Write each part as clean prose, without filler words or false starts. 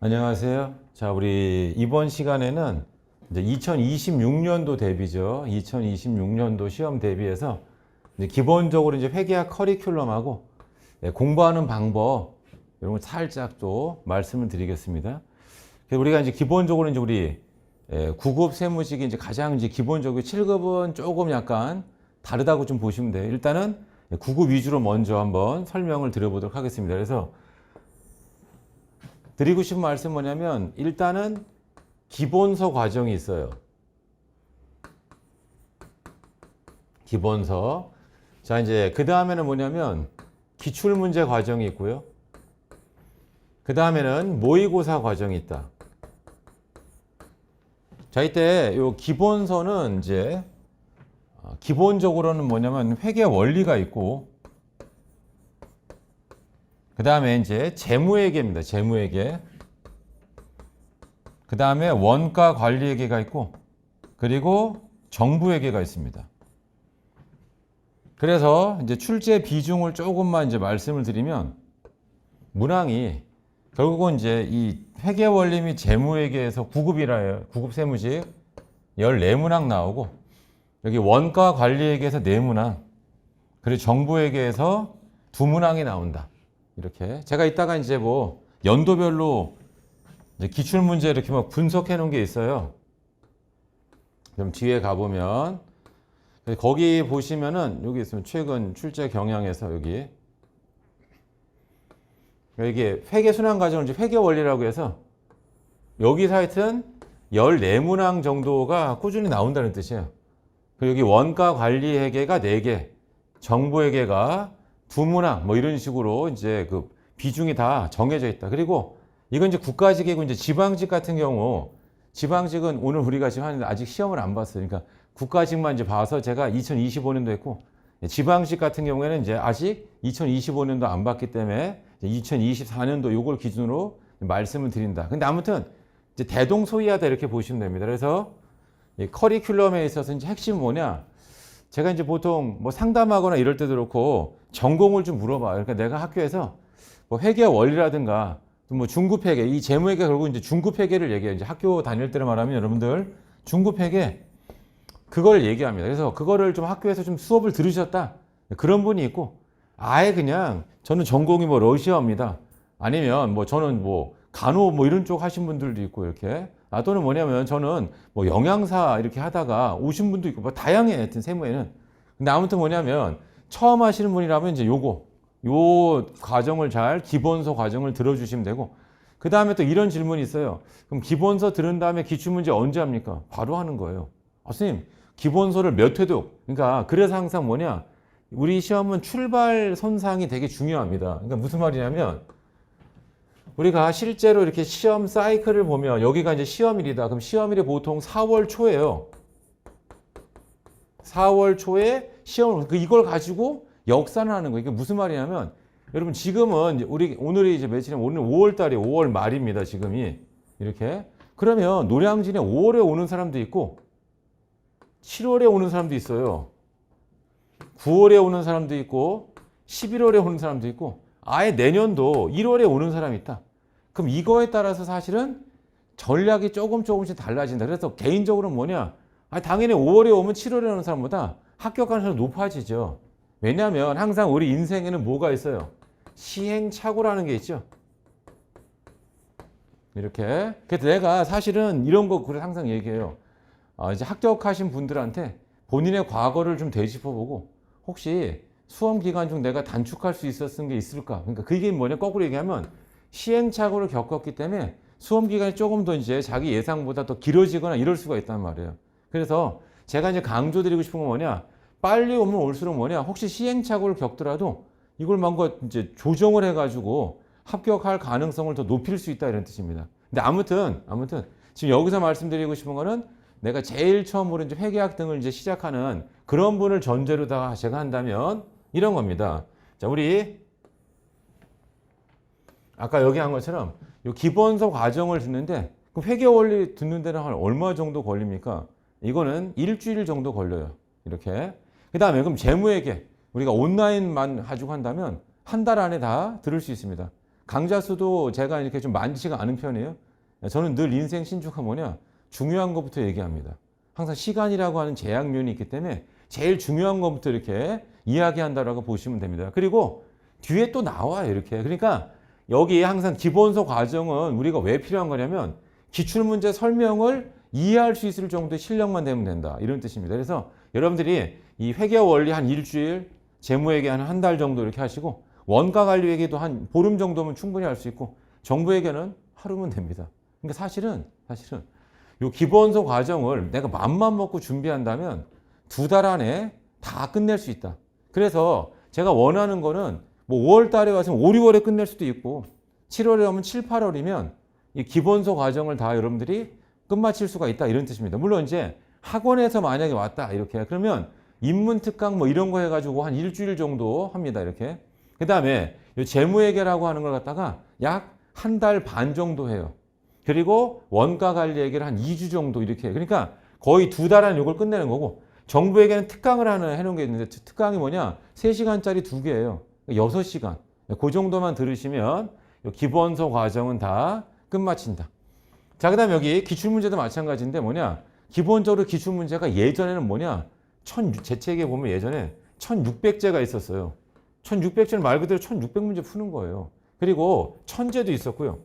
안녕하세요. 자, 우리 이번 시간에는 이제 2026년도 대비죠. 2026년도 시험 대비해서 이제 기본적으로 이제 회계학 커리큘럼하고 공부하는 방법 이런 걸 살짝 또 말씀을 드리겠습니다. 그래서 우리가 이제 기본적으로 이제 우리 9급 세무식이 이제 가장 이제 기본적으로 7급은 조금 약간 다르다고 좀 보시면 돼요. 일단은 9급 위주로 먼저 한번 설명을 드려보도록 하겠습니다. 그래서 드리고 싶은 말씀은 뭐냐면 일단은 기본서 과정이 있어요. 기본서. 자, 이제 그 다음에는 뭐냐면 기출문제 과정이 있고요. 그 다음에는 모의고사 과정이 있다. 자, 이때 요 기본서는 이제 기본적으로는 뭐냐면 회계 원리가 있고, 그 다음에 이제 재무회계입니다. 재무회계. 그 다음에 원가 관리회계가 있고, 그리고 정부회계가 있습니다. 그래서 이제 출제 비중을 조금만 이제 말씀을 드리면, 문항이 결국은 이제 이 회계 원리 및 재무회계에서 9급이라 해요. 9급 세무식 14문항 나오고, 여기 원가 관리회계에서 4문항, 그리고 정부회계에서 2문항이 나온다. 이렇게 제가 이따가 이제 뭐 연도별로 이제 기출 문제 이렇게 막 분석해 놓은 게 있어요. 그럼 뒤에 가보면 거기 보시면은 여기 있으면 최근 출제 경향에서 여기 이게 회계 순환 과정을 이제 회계 원리라고 해서 여기서 하여튼 14문항 정도가 꾸준히 나온다는 뜻이에요. 그리고 여기 원가 관리 회계가 4개, 정부 회계가 2문항 뭐 이런 식으로 이제 그 비중이 다 정해져 있다. 그리고 이건 이제 국가직이고 이제 지방직 같은 경우, 지방직은 오늘 우리가 지금 하는데 아직 시험을 안 봤어요. 그러니까 국가직만 이제 봐서 제가 2025년도 했고, 지방직 같은 경우에는 이제 아직 2025년도 안 봤기 때문에 2024년도 요걸 기준으로 말씀을 드린다. 근데 아무튼 이제 대동소이하다 이렇게 보시면 됩니다. 그래서 이 커리큘럼에 있어서 이제 핵심은 뭐냐? 제가 이제 보통 뭐 상담하거나 이럴 때도 그렇고 전공을 좀 물어봐요. 그러니까 내가 학교에서 뭐 회계 원리라든가 뭐 중급회계, 이 재무회계 결국 이제 중급회계를 얘기해요. 이제 학교 다닐 때를 말하면 여러분들 중급회계 그걸 얘기합니다. 그래서 그거를 좀 학교에서 좀 수업을 들으셨다. 그런 분이 있고, 아예 그냥 저는 전공이 뭐 러시아입니다. 아니면 뭐 저는 뭐 간호 뭐 이런 쪽 하신 분들도 있고 이렇게. 또는 뭐냐면 저는 뭐 영양사 이렇게 하다가 오신 분도 있고 뭐 다양해. 하여튼 세무에는. 근데 아무튼 뭐냐면 처음 하시는 분이라면 이제 요 과정을 잘 기본서 과정을 들어주시면 되고, 그 다음에 또 이런 질문이 있어요. 그럼 기본서 들은 다음에 기출문제 언제 합니까? 바로 하는 거예요. 선생님 기본서를 몇 회도, 그러니까 그래서 항상 뭐냐, 우리 시험은 출발 선상이 되게 중요합니다. 그러니까 무슨 말이냐면 우리가 실제로 이렇게 시험 사이클을 보면 여기가 이제 시험일이다. 그럼 시험일이 보통 4월 초예요. 4월 초에 시험을, 이걸 가지고 역산을 하는 거예요. 이게 무슨 말이냐면 여러분 지금은 오늘이 이제 며칠이냐면 오늘 5월 달이에요. 5월 말입니다. 지금이. 이렇게. 그러면 노량진에 5월에 오는 사람도 있고 7월에 오는 사람도 있어요. 9월에 오는 사람도 있고 11월에 오는 사람도 있고 아예 내년도 1월에 오는 사람이 있다. 그럼 이거에 따라서 사실은 전략이 조금씩 달라진다. 그래서 개인적으로는 뭐냐? 당연히 5월에 오면 7월에 오는 사람보다 합격 가능성이 높아지죠. 왜냐하면 항상 우리 인생에는 뭐가 있어요? 시행착오라는 게 있죠. 이렇게. 그래서 내가 사실은 이런 거 그래서 항상 얘기해요. 이제 합격하신 분들한테 본인의 과거를 좀 되짚어보고 혹시 수험 기간 중 내가 단축할 수 있었던 게 있을까? 그러니까 그게 뭐냐? 거꾸로 얘기하면 시행착오를 겪었기 때문에 수험 기간이 조금 더 이제 자기 예상보다 더 길어지거나 이럴 수가 있단 말이에요. 그래서 제가 이제 강조드리고 싶은 건 뭐냐? 빨리 오면 올수록 뭐냐? 혹시 시행착오를 겪더라도 이걸 뭔가 이제 조정을 해가지고 합격할 가능성을 더 높일 수 있다 이런 뜻입니다. 근데 아무튼 지금 여기서 말씀드리고 싶은 거는 내가 제일 처음으로 이제 회계학 등을 이제 시작하는 그런 분을 전제로다가 제가 한다면 이런 겁니다. 자, 우리 아까 여기 한 것처럼 이 기본서 과정을 듣는데 그 회계 원리 듣는 데는 한 얼마 정도 걸립니까? 이거는 일주일 정도 걸려요. 이렇게. 그 다음에 그럼 재무회계 우리가 온라인만 가지고 한다면 한 달 안에 다 들을 수 있습니다. 강좌 수도 제가 이렇게 좀 많지가 않은 편이에요. 저는 늘 인생 신조가 뭐냐? 중요한 것부터 얘기합니다. 항상 시간이라고 하는 제약면이 있기 때문에 제일 중요한 것부터 이렇게 이야기한다라고 보시면 됩니다. 그리고 뒤에 또 나와요, 이렇게. 그러니까 여기 항상 기본서 과정은 우리가 왜 필요한 거냐면 기출문제 설명을 이해할 수 있을 정도의 실력만 되면 된다. 이런 뜻입니다. 그래서 여러분들이 이 회계 원리 한 일주일, 재무회계 한 달 정도 이렇게 하시고 원가 관리 회계도 한 보름 정도면 충분히 할 수 있고 정부회계는 하루면 됩니다. 그러니까 사실은 요 기본서 과정을 내가 맘만 먹고 준비한다면 2달 안에 다 끝낼 수 있다. 그래서 제가 원하는 거는 뭐 5월 달에 왔으면 5, 6월에 끝낼 수도 있고 7월에 오면 7, 8월이면 이 기본서 과정을 다 여러분들이 끝마칠 수가 있다. 이런 뜻입니다. 물론 이제 학원에서 만약에 왔다. 이렇게. 그러면 인문특강 뭐 이런 거 해가지고 한 일주일 정도 합니다. 이렇게. 그 다음에 재무회계라고 하는 걸 갖다가 약 한 달 반 정도 해요. 그리고 원가 관리 회계를 한 2주 정도 이렇게 해요. 그러니까 거의 2달 안에 이걸 끝내는 거고 정부에게는 특강을 하나 해놓은 게 있는데 특강이 뭐냐? 3시간짜리 2개예요. 6시간. 그 정도만 들으시면 기본서 과정은 다 끝마친다. 자, 그 다음에 여기 기출문제도 마찬가지인데 뭐냐? 기본적으로 기출문제가 예전에는 뭐냐? 제 책에 보면 예전에 1600제가 있었어요. 1600제는 말 그대로 1600문제 푸는 거예요. 그리고 1000제도 있었고요.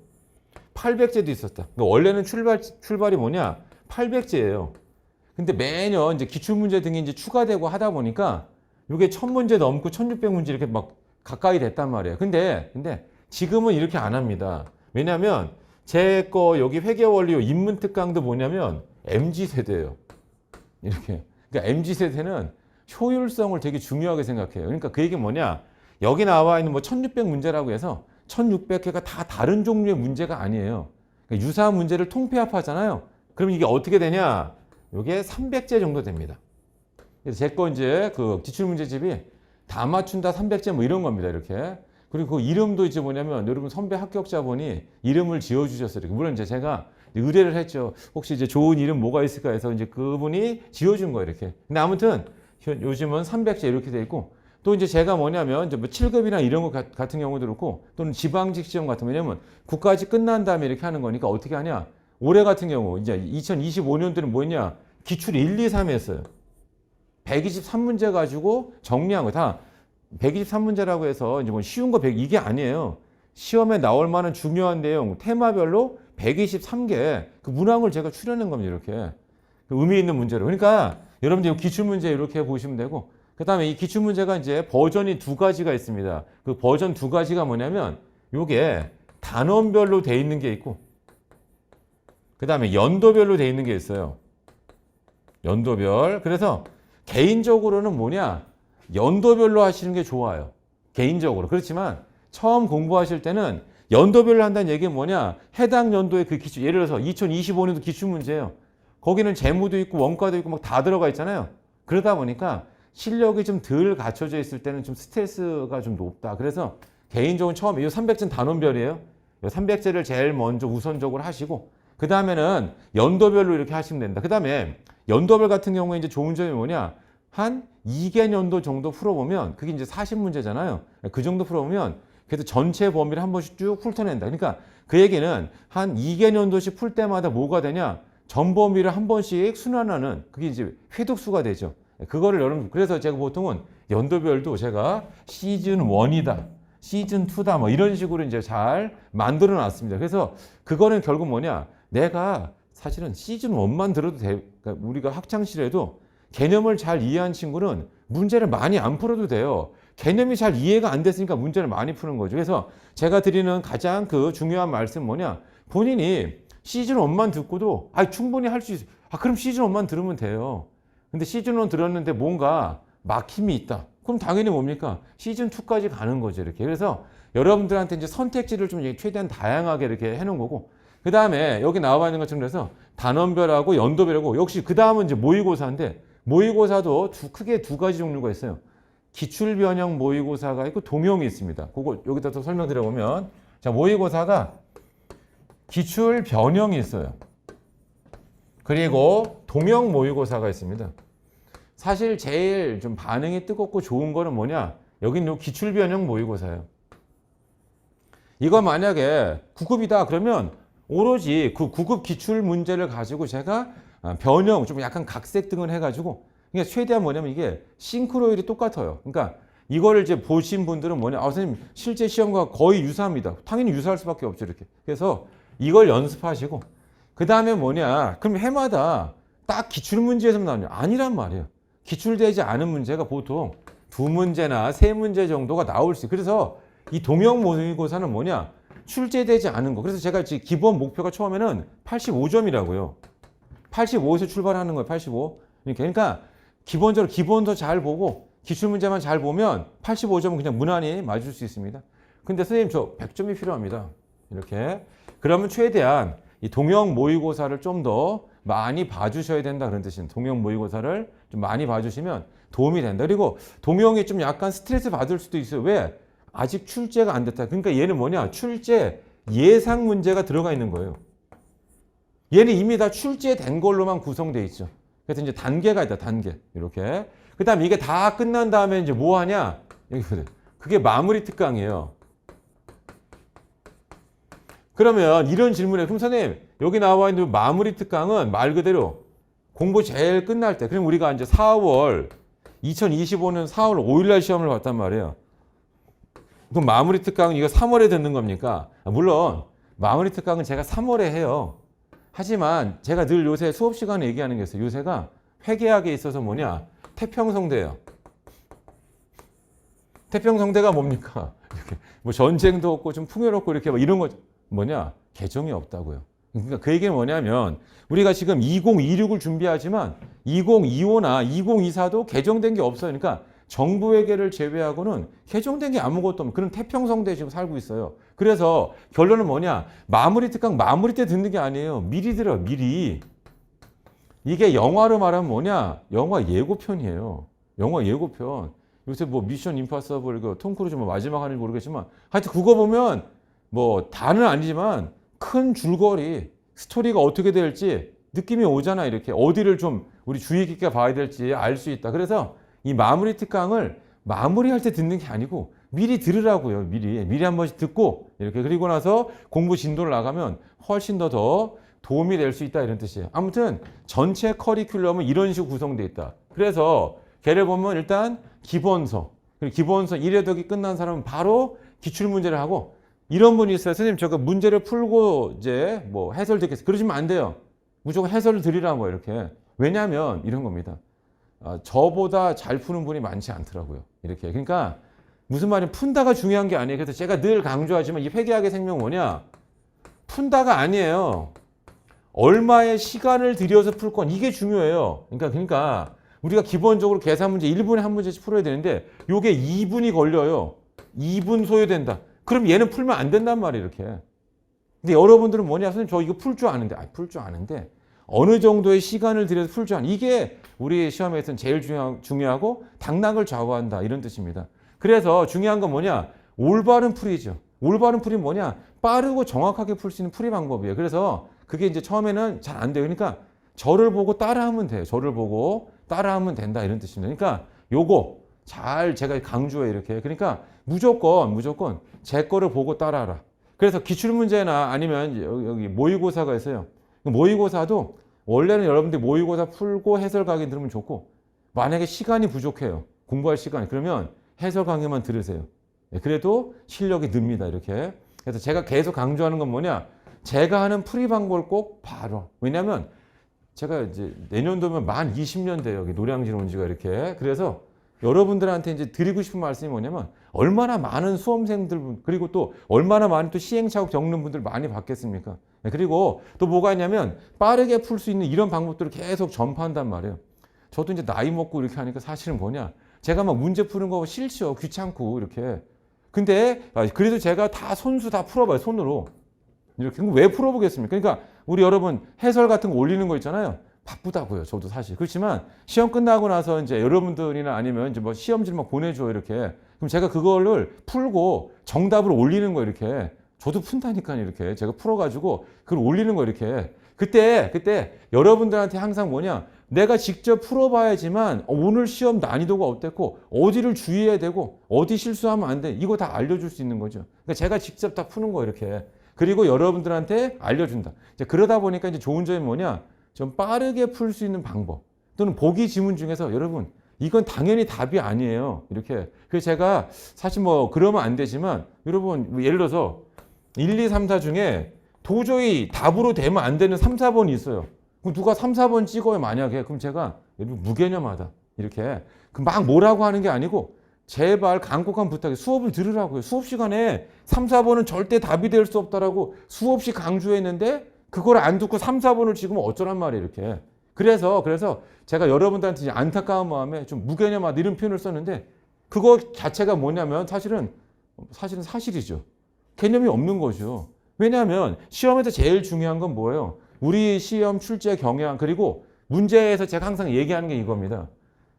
800제도 있었다. 그러니까 원래는 출발이 뭐냐? 800제예요. 근데 매년 이제 기출문제 등이 이제 추가되고 하다 보니까 이게 1000문제 넘고 1600문제 이렇게 막 가까이 됐단 말이에요. 근데 지금은 이렇게 안 합니다. 왜냐면 제 거 여기 회계원리 인문특강도 뭐냐면 MZ세대예요. 이렇게. 그러니까 MZ세대는 효율성을 되게 중요하게 생각해요. 그러니까 그 얘기는 뭐냐? 여기 나와 있는 뭐 1600문제라고 해서 1600개가 다 다른 종류의 문제가 아니에요. 그러니까 유사한 문제를 통폐합하잖아요. 그럼 이게 어떻게 되냐? 이게 300제 정도 됩니다. 그래서 제 거 이제 그 기출문제집이 다 맞춘다 300제 뭐 이런 겁니다. 이렇게. 그리고 그 이름도 이제 뭐냐면 여러분 선배 합격자분이 이름을 지어주셨어요. 물론 이제 제가 의뢰를 했죠. 혹시 이제 좋은 이름 뭐가 있을까 해서 이제 그분이 지어준 거예요. 이렇게. 근데 아무튼 요즘은 300제 이렇게 돼 있고 또 이제 제가 뭐냐면 이제 뭐 7급이나 이런 거 같은 경우도 그렇고 또는 지방직 시험 같은 거 왜냐면 국가직 끝난 다음에 이렇게 하는 거니까 어떻게 하냐. 올해 같은 경우 이제 2025년도는 뭐였냐. 기출 1, 2, 3 했어요. 123문제 가지고 정리한 거 다 123문제라고 해서 이제 뭐 쉬운 거 100 이게 아니에요. 시험에 나올 만한 중요한 내용 테마별로 123개 그 문항을 제가 추려낸 겁니다. 이렇게 의미 있는 문제로. 그러니까 여러분들 기출문제 이렇게 보시면 되고 그 다음에 이 기출문제가 이제 버전이 2가지가 있습니다. 그 버전 2가지가 뭐냐면 요게 단원별로 돼 있는 게 있고 그 다음에 연도별로 돼 있는 게 있어요. 연도별. 그래서 개인적으로는 뭐냐? 연도별로 하시는 게 좋아요. 개인적으로. 그렇지만 처음 공부하실 때는 연도별로 한다는 얘기는 뭐냐? 해당 연도의 그 기출, 예를 들어서 2025년도 기출문제예요. 거기는 재무도 있고 원가도 있고 막 다 들어가 있잖아요. 그러다 보니까 실력이 좀 덜 갖춰져 있을 때는 좀 스트레스가 좀 높다. 그래서 개인적으로 처음, 이 300제는 단원별이에요. 이 300제를 제일 먼저 우선적으로 하시고 그 다음에는 연도별로 이렇게 하시면 된다. 그 다음에 연도별 같은 경우에 이제 좋은 점이 뭐냐? 한 2개년도 정도 풀어보면 그게 이제 40문제잖아요. 그 정도 풀어보면 그래도 전체 범위를 한 번씩 쭉 훑어낸다. 그러니까 그 얘기는 한 2개년도씩 풀 때마다 뭐가 되냐? 전 범위를 한 번씩 순환하는 그게 이제 회독수가 되죠. 그거를 여러분 그래서 제가 보통은 연도별도 제가 시즌 1이다. 시즌 2다. 뭐 이런 식으로 이제 잘 만들어 놨습니다. 그래서 그거는 결국 뭐냐? 내가 사실은 시즌 1만 들어도 돼. 그러니까 우리가 학창시절에도 개념을 잘 이해한 친구는 문제를 많이 안 풀어도 돼요. 개념이 잘 이해가 안 됐으니까 문제를 많이 푸는 거죠. 그래서 제가 드리는 가장 그 중요한 말씀 뭐냐? 본인이 시즌 1만 듣고도 충분히 할 수 있어요. 그럼 시즌 1만 들으면 돼요. 근데 시즌 1 들었는데 뭔가 막힘이 있다. 그럼 당연히 뭡니까? 시즌 2까지 가는 거죠. 이렇게. 그래서 여러분들한테 이제 선택지를 좀 최대한 다양하게 이렇게 해놓은 거고 그 다음에 여기 나와 있는 것처럼 그래서 단원별하고 연도별하고 역시 그 다음은 이제 모의고사인데 모의고사도 크게 2가지 종류가 있어요. 기출변형 모의고사가 있고 동형이 있습니다. 그거 여기다 또 설명드려보면 자 모의고사가 기출변형이 있어요. 그리고 동형 모의고사가 있습니다. 사실 제일 좀 반응이 뜨겁고 좋은 거는 뭐냐? 여기는 요 기출변형 모의고사예요. 이거 만약에 9급이다 그러면 오로지 그 9급 기출 문제를 가지고 제가 변형, 좀 약간 각색 등을 해가지고 그러니까 최대한 뭐냐면 이게 싱크로율이 똑같아요. 그러니까 이거를 이제 보신 분들은 뭐냐, 선생님 실제 시험과 거의 유사합니다. 당연히 유사할 수밖에 없죠 이렇게. 그래서 이걸 연습하시고 그 다음에 뭐냐, 그럼 해마다 딱 기출 문제에서만 나오냐? 아니란 말이에요. 기출되지 않은 문제가 보통 2문제나 3문제 정도가 나올 수 있어요. 그래서 이 동형 모의고사는 뭐냐? 출제되지 않은 거. 그래서 제가 지금 기본 목표가 처음에는 85점이라고요. 85에서 출발하는 거예요. 85. 그러니까 기본적으로 기본도 잘 보고 기출 문제만 잘 보면 85점은 그냥 무난히 맞을 수 있습니다. 근데 선생님 저 100점이 필요합니다. 이렇게. 그러면 최대한 이 동형 모의고사를 좀 더 많이 봐주셔야 된다 그런 뜻입니다. 동형 모의고사를 좀 많이 봐주시면 도움이 된다. 그리고 동형이 좀 약간 스트레스 받을 수도 있어요. 왜? 아직 출제가 안 됐다. 그러니까 얘는 뭐냐? 출제 예상 문제가 들어가 있는 거예요. 얘는 이미 다 출제된 걸로만 구성되어 있죠. 그래서 이제 단계가 있다. 단계. 이렇게. 그 다음에 이게 다 끝난 다음에 이제 뭐 하냐? 그게 마무리 특강이에요. 그러면 이런 질문에, 그럼 선생님, 여기 나와 있는 마무리 특강은 말 그대로 공부 제일 끝날 때, 그럼 우리가 이제 2025년 4월 5일 날 시험을 봤단 말이에요. 그럼 마무리 특강은 이거 3월에 듣는 겁니까? 물론 마무리 특강은 제가 3월에 해요. 하지만 제가 늘 요새 수업 시간에 얘기하는 게 있어요. 요새가 회계학에 있어서 뭐냐? 태평성대예요. 태평성대가 뭡니까? 이렇게 뭐 전쟁도 없고 좀 풍요롭고 이렇게 뭐 이런 거 뭐냐? 개정이 없다고요. 그러니까 그 얘기는 뭐냐면 우리가 지금 2026을 준비하지만 2025나 2024도 개정된 게 없어요. 그러니까 정부 회계를 제외하고는 개정된 게 아무것도 없는 그런 태평성대에 지금 살고 있어요. 그래서 결론은 뭐냐? 마무리 특강 마무리 때 듣는 게 아니에요. 미리 들어요. 미리. 이게 영화로 말하면 뭐냐? 영화 예고편이에요. 영화 예고편. 요새 뭐 미션 임파서블 톰 크루즈 뭐 마지막 하는지 모르겠지만 하여튼 그거 보면 뭐 다는 아니지만 큰 줄거리 스토리가 어떻게 될지 느낌이 오잖아. 이렇게 어디를 좀 우리 주의 깊게 봐야 될지 알 수 있다. 그래서 이 마무리 특강을 마무리할 때 듣는 게 아니고 미리 들으라고요. 미리 한 번씩 듣고 이렇게 그리고 나서 공부 진도를 나가면 훨씬 더 도움이 될 수 있다 이런 뜻이에요. 아무튼 전체 커리큘럼은 이런 식으로 구성되어 있다. 그래서 걔를 보면 일단 기본서, 그리고 기본서 1회독이 끝난 사람은 바로 기출문제를 하고 이런 분이 있어요. 선생님 저거 문제를 풀고 이제 뭐 해설 듣겠어요. 그러시면 안 돼요. 무조건 해설을 드리라는 거예요. 이렇게. 왜냐하면 이런 겁니다. 저보다 잘 푸는 분이 많지 않더라고요. 이렇게. 그러니까 무슨 말이냐면 푼다가 중요한 게 아니에요. 그래서 제가 늘 강조하지만 이 회계학의 생명 뭐냐? 푼다가 아니에요. 얼마의 시간을 들여서 풀 건 이게 중요해요. 그러니까 우리가 기본적으로 계산 문제 1분에 한 문제씩 풀어야 되는데 요게 2분이 걸려요. 2분 소요된다. 그럼 얘는 풀면 안 된단 말이에요. 이렇게. 근데 여러분들은 뭐냐? 선생님 저 이거 풀 줄 아는데. 풀 줄 아는데 어느 정도의 시간을 들여서 풀 줄 아는 이게 우리 시험에서는 제일 중요하고 당락을 좌우한다 이런 뜻입니다. 그래서 중요한 건 뭐냐? 올바른 풀이죠. 올바른 풀이 뭐냐? 빠르고 정확하게 풀 수 있는 풀이 방법이에요. 그래서 그게 이제 처음에는 잘 안 돼요. 그러니까 저를 보고 따라하면 돼요. 저를 보고 따라하면 된다 이런 뜻입니다. 그러니까 요거 잘 제가 강조해 이렇게. 그러니까 무조건 제 거를 보고 따라하라. 그래서 기출문제나 아니면 여기 모의고사가 있어요. 모의고사도 원래는 여러분들이 모의고사 풀고 해설 강의 들으면 좋고 만약에 시간이 부족해요. 공부할 시간이. 그러면 해설 강의만 들으세요. 그래도 실력이 늡니다. 이렇게. 그래서 제가 계속 강조하는 건 뭐냐? 제가 하는 풀이 방법을 꼭 봐라. 왜냐하면 제가 이제 내년도면 만 20년 돼요. 여기 노량진 온 지가 이렇게. 그래서 여러분들한테 이제 드리고 싶은 말씀이 뭐냐면 얼마나 많은 수험생들 그리고 또 얼마나 많은 또 시행착오 겪는 분들 많이 봤겠습니까? 그리고 또 뭐가 있냐면 빠르게 풀 수 있는 이런 방법들을 계속 전파한단 말이에요. 저도 이제 나이 먹고 이렇게 하니까 사실은 뭐냐? 제가 막 문제 푸는 거 싫죠. 귀찮고 이렇게. 근데 그래도 제가 다 손수 다 풀어봐요. 손으로. 이렇게. 그럼 왜 풀어보겠습니까? 그러니까 우리 여러분 해설 같은 거 올리는 거 있잖아요. 바쁘다고요. 저도 사실. 그렇지만 시험 끝나고 나서 이제 여러분들이나 아니면 이제 뭐 시험지를 막 보내줘 이렇게. 그럼 제가 그거를 풀고 정답을 올리는 거 이렇게. 저도 푼다니까요. 이렇게 제가 풀어가지고 그걸 올리는 거 이렇게. 그때 여러분들한테 항상 뭐냐, 내가 직접 풀어봐야지만 오늘 시험 난이도가 어땠고 어디를 주의해야 되고 어디 실수하면 안 돼, 이거 다 알려줄 수 있는 거죠. 그러니까 제가 직접 다 푸는 거 이렇게. 그리고 여러분들한테 알려준다. 이제 그러다 보니까 이제 좋은 점이 뭐냐, 좀 빠르게 풀 수 있는 방법 또는 보기 지문 중에서 여러분 이건 당연히 답이 아니에요. 이렇게. 그래서 제가 사실 뭐 그러면 안 되지만 여러분 예를 들어서 1, 2, 3, 4 중에 도저히 답으로 되면 안 되는 3, 4번이 있어요. 그럼 누가 3, 4번 찍어요, 만약에. 그럼 제가 무개념하다. 이렇게. 막 뭐라고 하는 게 아니고 제발 간곡한 부탁에 수업을 들으라고요. 수업 시간에 3, 4번은 절대 답이 될 수 없다라고 수없이 강조했는데 그걸 안 듣고 3, 4번을 찍으면 어쩌란 말이에요, 이렇게. 그래서 제가 여러분들한테 안타까운 마음에 좀 무개념하다 이런 표현을 썼는데 그거 자체가 뭐냐면 사실은 사실이죠. 개념이 없는 거죠. 왜냐하면 시험에서 제일 중요한 건 뭐예요? 우리 시험 출제 경향, 그리고 문제에서 제가 항상 얘기하는 게 이겁니다.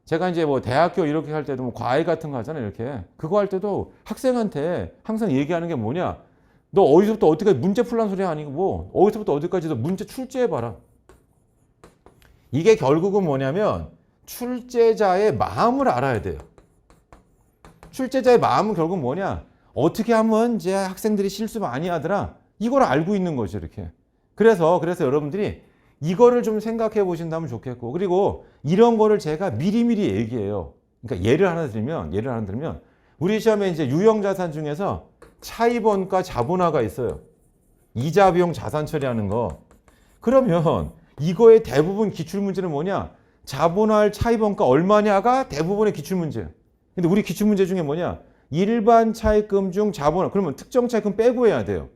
제가 이제 뭐 대학교 이렇게 할 때도 뭐 과외 같은 거 하잖아요, 이렇게. 그거 할 때도 학생한테 항상 얘기하는 게 뭐냐? 너 어디서부터 어디까지 문제 풀란 소리 아니고 뭐 어디서부터 어디까지 너 문제 출제해봐라. 이게 결국은 뭐냐면 출제자의 마음을 알아야 돼요. 출제자의 마음은 결국 뭐냐? 어떻게 하면 이제 학생들이 실수 많이 하더라. 이걸 알고 있는 거죠, 이렇게. 그래서 여러분들이 이거를 좀 생각해 보신다면 좋겠고, 그리고 이런 거를 제가 미리미리 얘기해요. 그러니까 예를 하나 들면 우리 시험에 이제 유형자산 중에서 차입원가 자본화가 있어요. 이자 비용 자산 처리하는 거. 그러면 이거의 대부분 기출문제는 뭐냐? 자본화할 차입원가 얼마냐가 대부분의 기출문제예요. 근데 우리 기출문제 중에 뭐냐? 일반 차입금 중 자본화. 그러면 특정 차입금 빼고 해야 돼요.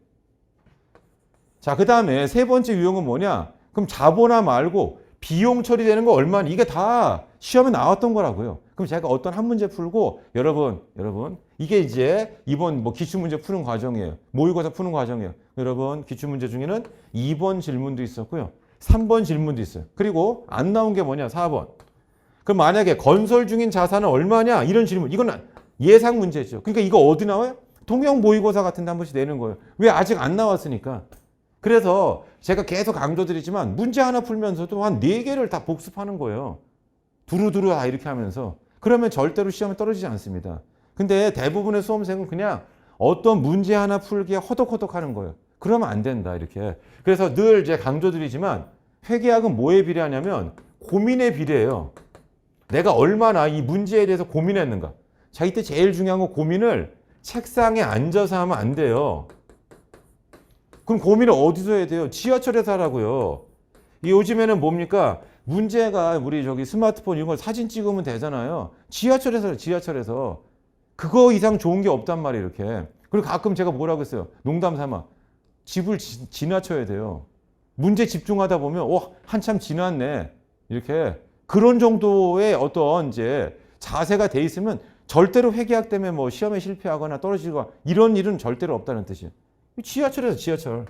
자, 그 다음에 세 번째 유형은 뭐냐? 그럼 자본화 말고 비용 처리되는 거 얼마니? 이게 다 시험에 나왔던 거라고요. 그럼 제가 어떤 한 문제 풀고 여러분 이게 이제 이번 뭐 기출문제 푸는 과정이에요. 모의고사 푸는 과정이에요. 여러분 기출문제 중에는 2번 질문도 있었고요. 3번 질문도 있어요. 그리고 안 나온 게 뭐냐? 4번. 그럼 만약에 건설 중인 자산은 얼마냐? 이런 질문. 이건 예상 문제죠. 그러니까 이거 어디 나와요? 통영 모의고사 같은 데 한 번씩 내는 거예요. 왜? 아직 안 나왔으니까. 그래서 제가 계속 강조드리지만 문제 하나 풀면서도 한 4개를 다 복습하는 거예요. 두루두루 다 이렇게 하면서. 그러면 절대로 시험에 떨어지지 않습니다. 근데 대부분의 수험생은 그냥 어떤 문제 하나 풀기에 허덕허덕 하는 거예요. 그러면 안 된다, 이렇게. 그래서 늘 제가 강조드리지만 회계학은 뭐에 비례하냐면 고민에 비례해요. 내가 얼마나 이 문제에 대해서 고민했는가. 자, 이때 제일 중요한 건 고민을 책상에 앉아서 하면 안 돼요. 그럼 고민을 어디서 해야 돼요? 지하철에서 하라고요. 요즘에는 뭡니까? 문제가 우리 저기 스마트폰 이런 걸 사진 찍으면 되잖아요. 지하철에서. 그거 이상 좋은 게 없단 말이에요, 이렇게. 그리고 가끔 제가 뭐라고 했어요? 농담 삼아. 집을 지나쳐야 돼요. 문제 집중하다 보면, 한참 지났네. 이렇게. 그런 정도의 어떤 이제 자세가 돼 있으면 절대로 회계학 때문에 뭐 시험에 실패하거나 떨어지거나 이런 일은 절대로 없다는 뜻이에요. 지하철.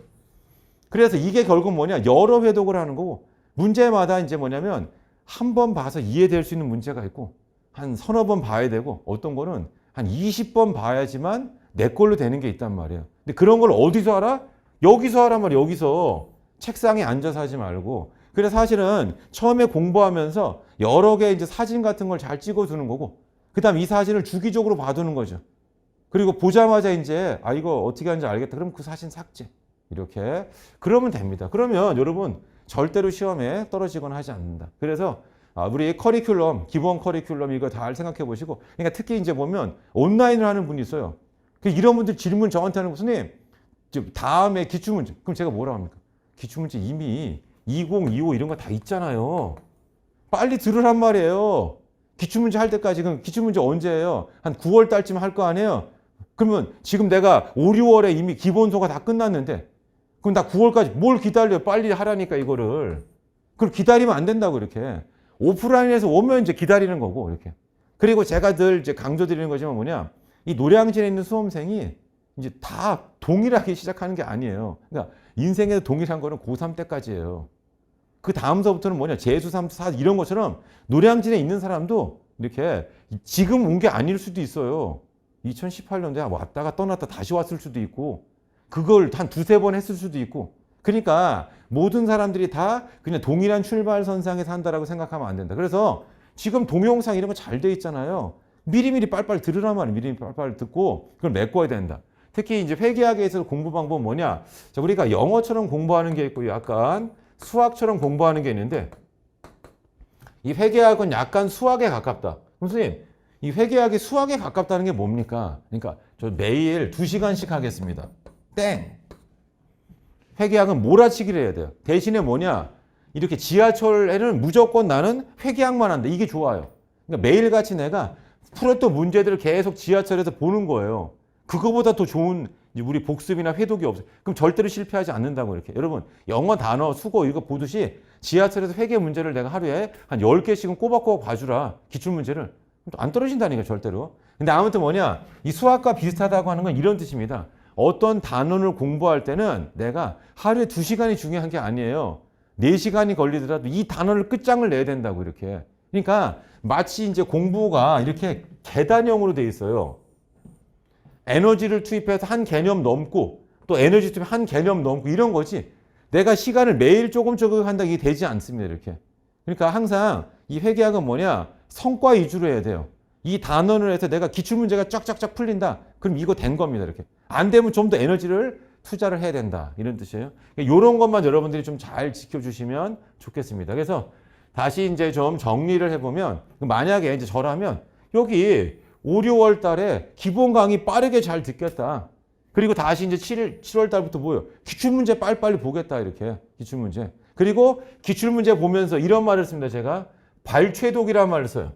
그래서 이게 결국 뭐냐? 여러 회독을 하는 거고, 문제마다 이제 뭐냐면 한 번 봐서 이해될 수 있는 문제가 있고 한 서너 번 봐야 되고 어떤 거는 한 20번 봐야지만 내 걸로 되는 게 있단 말이에요. 근데 그런 걸 어디서 알아? 여기서 하란 말이에요. 여기서. 책상에 앉아서 하지 말고. 그래서 사실은 처음에 공부하면서 여러 개 이제 사진 같은 걸 잘 찍어두는 거고, 그 다음 이 사진을 주기적으로 봐두는 거죠. 그리고 보자마자 이제 이거 어떻게 하는지 알겠다. 그럼 그 사진 삭제. 이렇게. 그러면 됩니다. 그러면 여러분 절대로 시험에 떨어지거나 하지 않는다. 그래서 우리 커리큘럼, 기본 커리큘럼 이거 다 생각해 보시고, 그러니까 특히 이제 보면 온라인을 하는 분이 있어요. 이런 분들 질문 저한테 하는 거, 선생님, 다음에 기출문제. 그럼 제가 뭐라고 합니까? 기출문제 이미 2025 이런 거 다 있잖아요. 빨리 들으란 말이에요. 기출문제 할 때까지. 그럼 기출문제 언제예요? 한 9월 달쯤 할 거 아니에요? 그러면 지금 내가 5, 6월에 이미 기본소가 다 끝났는데 그럼 나 9월까지 뭘 기다려요? 빨리 하라니까 이거를. 그걸 기다리면 안 된다고 이렇게. 오프라인에서 오면 이제 기다리는 거고 이렇게. 그리고 제가 늘 이제 강조드리는 거지만 뭐냐? 이 노량진에 있는 수험생이 이제 다 동일하게 시작하는 게 아니에요. 그러니까 인생에서 동일한 거는 고3 때까지예요. 그 다음서부터는 뭐냐? 재수 3, 4 이런 것처럼 노량진에 있는 사람도 이렇게 지금 온 게 아닐 수도 있어요. 2018년도에 왔다가 떠났다 다시 왔을 수도 있고, 그걸 한 두세 번 했을 수도 있고. 그러니까 모든 사람들이 다 그냥 동일한 출발선상에 산다라고 생각하면 안 된다. 그래서 지금 동영상 이런 거 잘 돼 있잖아요. 미리미리 빨리빨리 들으란 말이에요. 미리미리 빨리빨리 듣고 그걸 메꿔야 된다. 특히 이제 회계학에서 공부 방법은 뭐냐? 자, 우리가 영어처럼 공부하는 게 있고 약간 수학처럼 공부하는 게 있는데 이 회계학은 약간 수학에 가깝다. 선생님, 이 회계학이 수학에 가깝다는 게 뭡니까? 그러니까 저 매일 2시간씩 하겠습니다. 땡! 회계학은 몰아치기를 해야 돼요. 대신에 뭐냐? 이렇게 지하철에는 무조건 나는 회계학만 한다. 이게 좋아요. 그러니까 매일같이 내가 풀었던 문제들을 계속 지하철에서 보는 거예요. 그거보다 더 좋은 우리 복습이나 회독이 없어요. 그럼 절대로 실패하지 않는다고 이렇게. 여러분, 영어 단어, 수고 이거 보듯이 지하철에서 회계 문제를 내가 하루에 한 10개씩은 꼬박꼬박 봐주라. 기출문제를. 안 떨어진다니까, 절대로. 근데 아무튼 뭐냐? 이 수학과 비슷하다고 하는 건 이런 뜻입니다. 어떤 단원을 공부할 때는 내가 하루에 2시간이 중요한 게 아니에요. 4시간이 걸리더라도 이 단원을 끝장을 내야 된다고 이렇게. 그러니까 마치 이제 공부가 이렇게 계단형으로 돼 있어요. 에너지를 투입해서 한 개념 넘고 또 에너지 투입 한 개념 넘고 이런 거지. 내가 시간을 매일 조금 한다 이게 되지 않습니다. 이렇게. 그러니까 항상 이 회계학은 뭐냐? 성과 위주로 해야 돼요. 이 단원을 해서 내가 기출문제가 쫙쫙쫙 풀린다. 그럼 이거 된 겁니다. 이렇게. 안 되면 좀 더 에너지를 투자를 해야 된다. 이런 뜻이에요. 이런 것만 여러분들이 좀 잘 지켜주시면 좋겠습니다. 그래서 다시 이제 좀 정리를 해보면 만약에 이제 저라면 여기 5, 6월 달에 기본 강의 빠르게 잘 듣겠다. 그리고 다시 이제 7월 달부터 뭐예요? 기출문제 빨리빨리 보겠다. 이렇게. 기출문제. 그리고 기출문제 보면서 이런 말을 씁니다. 제가 발췌독이라는 말을 써요.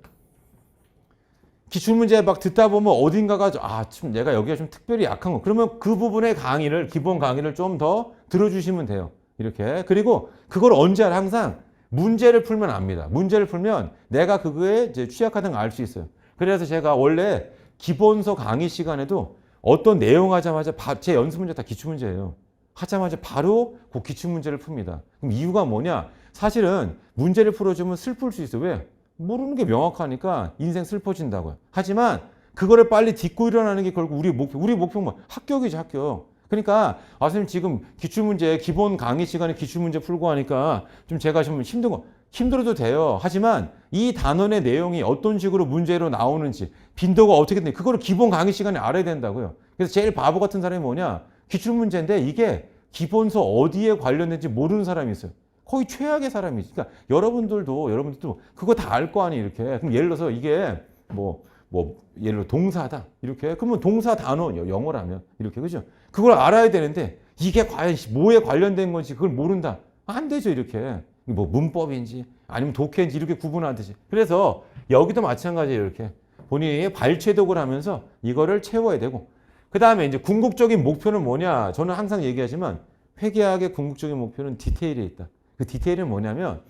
기출문제 막 듣다 보면 어딘가가 좀 내가 여기가 좀 특별히 약한 거. 그러면 그 부분의 강의를 기본 강의를 좀 더 들어주시면 돼요. 이렇게. 그리고 그걸 언제 알아? 항상 문제를 풀면 압니다. 문제를 풀면 내가 그거에 이제 취약하다는 걸 알 수 있어요. 그래서 제가 원래 기본서 강의 시간에도 어떤 내용 하자마자 제 연습 문제 다 기출문제예요. 하자마자 바로 그 기출문제를 풉니다. 그럼 이유가 뭐냐? 사실은 문제를 풀어주면 슬플 수 있어요. 왜? 모르는 게 명확하니까 인생 슬퍼진다고요. 하지만 그거를 빨리 딛고 일어나는 게 결국 우리 목표. 우리 목표는 뭐? 합격이죠, 합격. 그러니까 선생님 지금 기출문제 기본 강의 시간에 기출문제 풀고 하니까 좀 제가 좀 힘들어도 돼요. 하지만 이 단원의 내용이 어떤 식으로 문제로 나오는지 빈도가 어떻게 되는지 그거를 기본 강의 시간에 알아야 된다고요. 그래서 제일 바보 같은 사람이 뭐냐? 기출문제인데 이게 기본서 어디에 관련된지 모르는 사람이 있어요. 거의 최악의 사람이지. 그러니까 여러분들도 그거 다 알 거 아니에요. 이렇게. 그럼 예를 들어서 이게 예를 들어 동사다. 이렇게. 그러면 동사 단어 영어라면 이렇게. 그죠? 그걸 알아야 되는데 이게 과연 뭐에 관련된 건지 그걸 모른다. 안 되죠. 이렇게. 문법인지 아니면 독해인지 이렇게 구분하듯이. 그래서 여기도 마찬가지예요. 이렇게. 본인이 발췌독을 하면서 이거를 채워야 되고. 그 다음에 이제 궁극적인 목표는 뭐냐? 저는 항상 얘기하지만 회계학의 궁극적인 목표는 디테일에 있다. 그 디테일은 뭐냐면